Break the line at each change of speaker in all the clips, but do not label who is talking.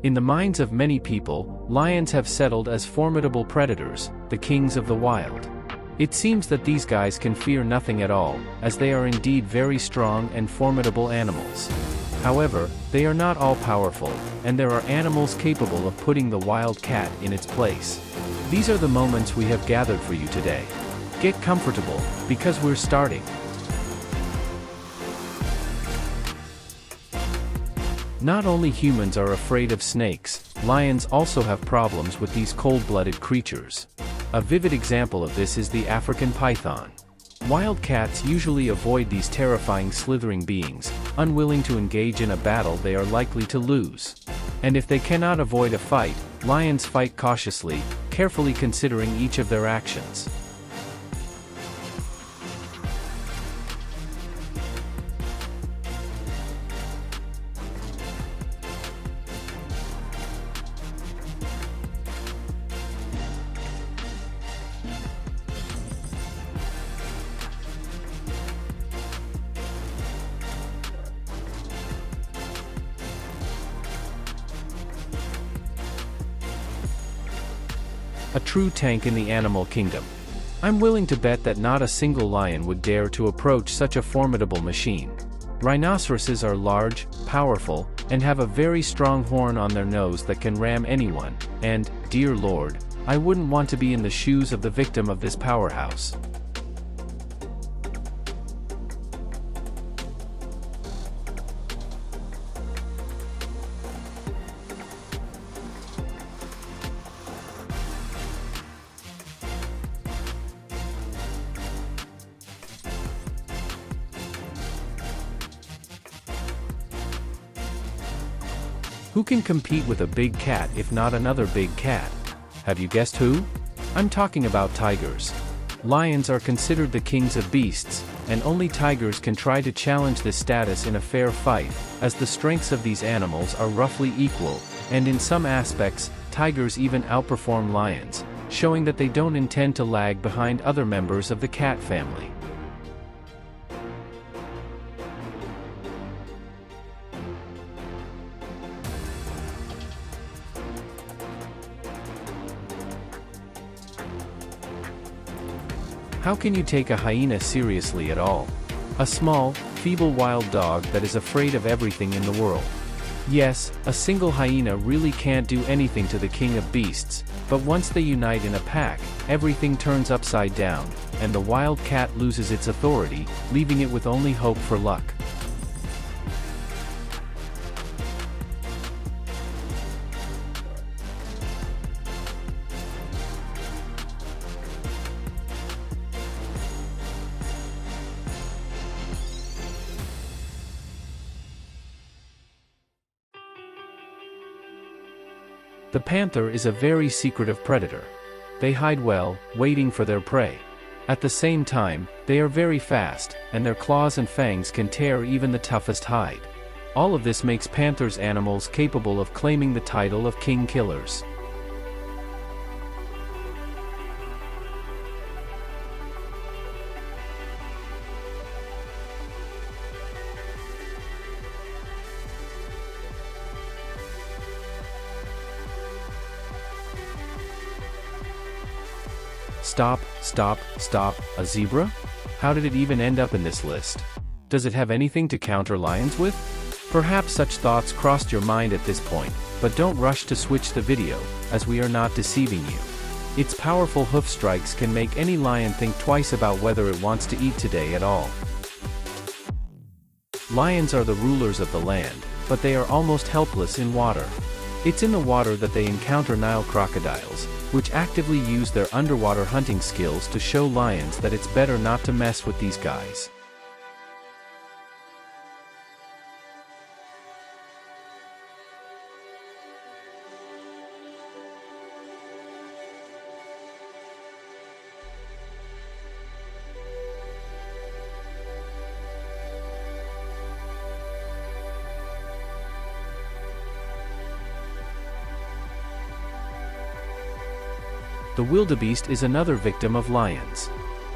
In the minds of many people, lions have settled as formidable predators, the kings of the wild. It seems that these guys can fear nothing at all, as they are indeed very strong and formidable animals. However, they are not all powerful, and there are animals capable of putting the wild cat in its place. These are the moments we have gathered for you today. Get comfortable, because we're starting. Not only humans are afraid of snakes, lions also have problems with these cold-blooded creatures. A vivid example of this is the African python. Wild cats usually avoid these terrifying slithering beings, unwilling to engage in a battle they are likely to lose. And if they cannot avoid a fight, lions fight cautiously, carefully considering each of their actions. A true tank in the animal kingdom. I'm willing to bet that not a single lion would dare to approach such a formidable machine. Rhinoceroses are large, powerful, and have a very strong horn on their nose that can ram anyone, and, dear Lord, I wouldn't want to be in the shoes of the victim of this powerhouse. Who can compete with a big cat if not another big cat? Have you guessed who? I'm talking about tigers. Lions are considered the kings of beasts, and only tigers can try to challenge this status in a fair fight, as the strengths of these animals are roughly equal, and in some aspects, tigers even outperform lions, showing that they don't intend to lag behind other members of the cat family. How can you take a hyena seriously at all? A small, feeble wild dog that is afraid of everything in the world. Yes, a single hyena really can't do anything to the king of beasts, but once they unite in a pack, everything turns upside down, and the wild cat loses its authority, leaving it with only hope for luck. The panther is a very secretive predator. They hide well, waiting for their prey. At the same time, they are very fast, and their claws and fangs can tear even the toughest hide. All of this makes panthers animals capable of claiming the title of king killers. Stop, a zebra? How did it even end up in this list? Does it have anything to counter lions with? Perhaps such thoughts crossed your mind at this point, but don't rush to switch the video, as we are not deceiving you. Its powerful hoof strikes can make any lion think twice about whether it wants to eat today at all. Lions are the rulers of the land, but they are almost helpless in water. It's in the water that they encounter Nile crocodiles, which actively use their underwater hunting skills to show lions that it's better not to mess with these guys. The wildebeest is another victim of lions.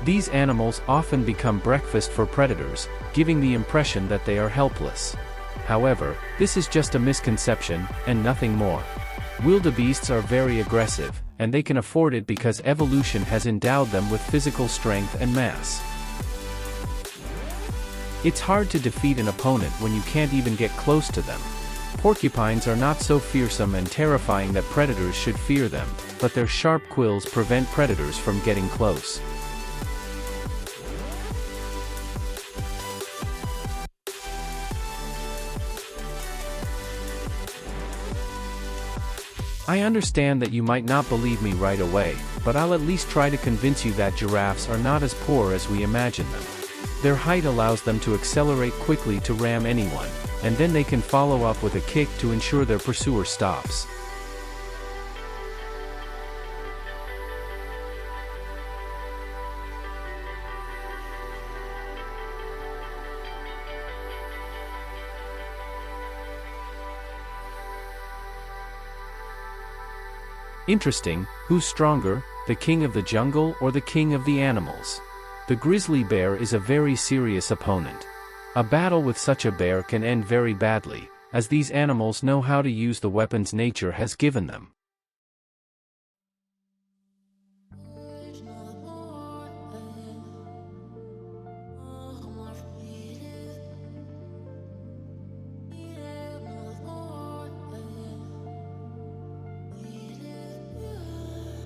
These animals often become breakfast for predators, giving the impression that they are helpless. However, this is just a misconception, and nothing more. Wildebeests are very aggressive, and they can afford it because evolution has endowed them with physical strength and mass. It's hard to defeat an opponent when you can't even get close to them. Porcupines are not so fearsome and terrifying that predators should fear them, but their sharp quills prevent predators from getting close. I understand that you might not believe me right away, but I'll at least try to convince you that giraffes are not as poor as we imagine them. Their height allows them to accelerate quickly to ram anyone, and then they can follow up with a kick to ensure their pursuer stops. Interesting, who's stronger, the king of the jungle or the king of the animals? The grizzly bear is a very serious opponent. A battle with such a bear can end very badly, as these animals know how to use the weapons nature has given them.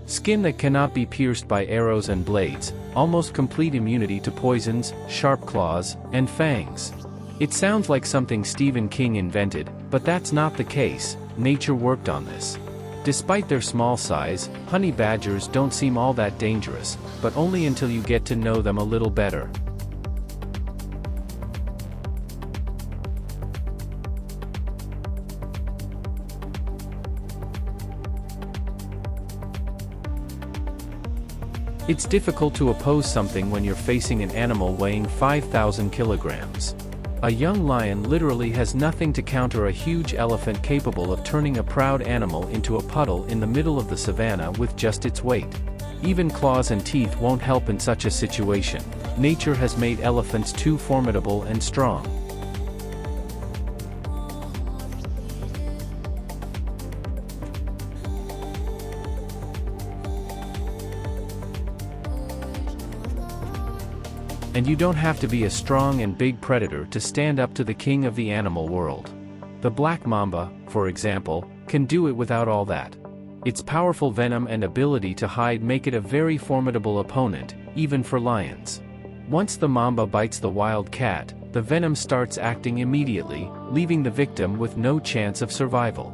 Skin that cannot be pierced by arrows and blades, almost complete immunity to poisons, sharp claws, and fangs. It sounds like something Stephen King invented, but that's not the case. Nature worked on this. Despite their small size, honey badgers don't seem all that dangerous, but only until you get to know them a little better. It's difficult to oppose something when you're facing an animal weighing 5,000 kilograms. A young lion literally has nothing to counter a huge elephant capable of turning a proud animal into a puddle in the middle of the savannah with just its weight. Even claws and teeth won't help in such a situation. Nature has made elephants too formidable and strong. And you don't have to be a strong and big predator to stand up to the king of the animal world. The black mamba, for example, can do it without all that. Its powerful venom and ability to hide make it a very formidable opponent, even for lions. Once the mamba bites the wild cat, the venom starts acting immediately, leaving the victim with no chance of survival.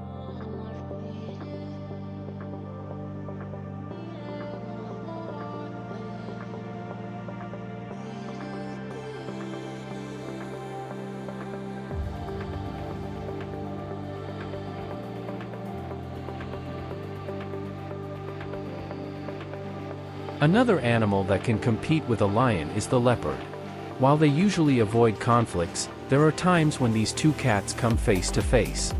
Another animal that can compete with a lion is the leopard. While they usually avoid conflicts, there are times when these two cats come face to face.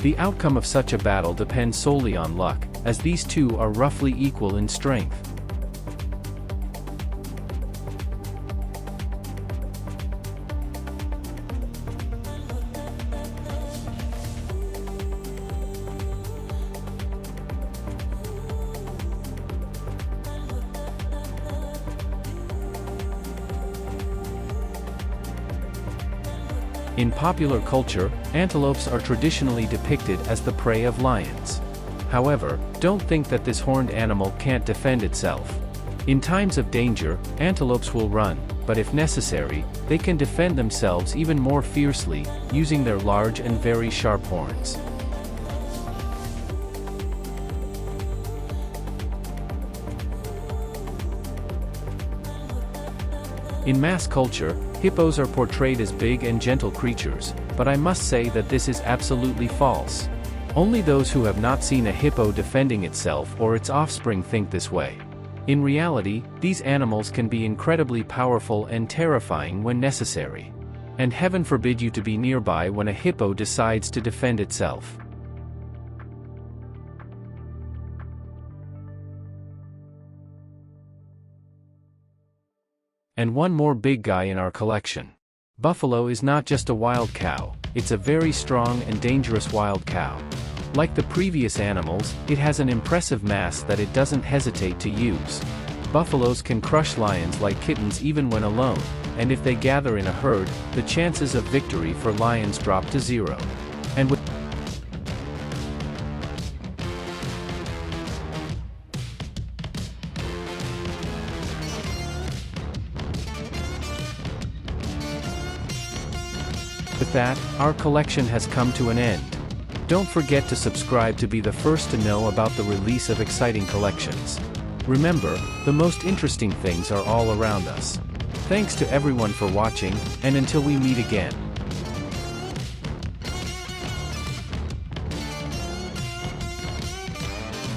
The outcome of such a battle depends solely on luck, as these two are roughly equal in strength. In popular culture, antelopes are traditionally depicted as the prey of lions. However, don't think that this horned animal can't defend itself. In times of danger, antelopes will run, but if necessary, they can defend themselves even more fiercely, using their large and very sharp horns. In mass culture, hippos are portrayed as big and gentle creatures, but I must say that this is absolutely false. Only those who have not seen a hippo defending itself or its offspring think this way. In reality, these animals can be incredibly powerful and terrifying when necessary. And heaven forbid you to be nearby when a hippo decides to defend itself. And one more big guy in our collection. Buffalo is not just a wild cow, it's a very strong and dangerous wild cow. Like the previous animals, it has an impressive mass that it doesn't hesitate to use. Buffaloes can crush lions like kittens even when alone, and if they gather in a herd, the chances of victory for lions drop to zero. And with that, our collection has come to an end. Don't forget to subscribe to be the first to know about the release of exciting collections. Remember, the most interesting things are all around us. Thanks to everyone for watching, and until we meet again.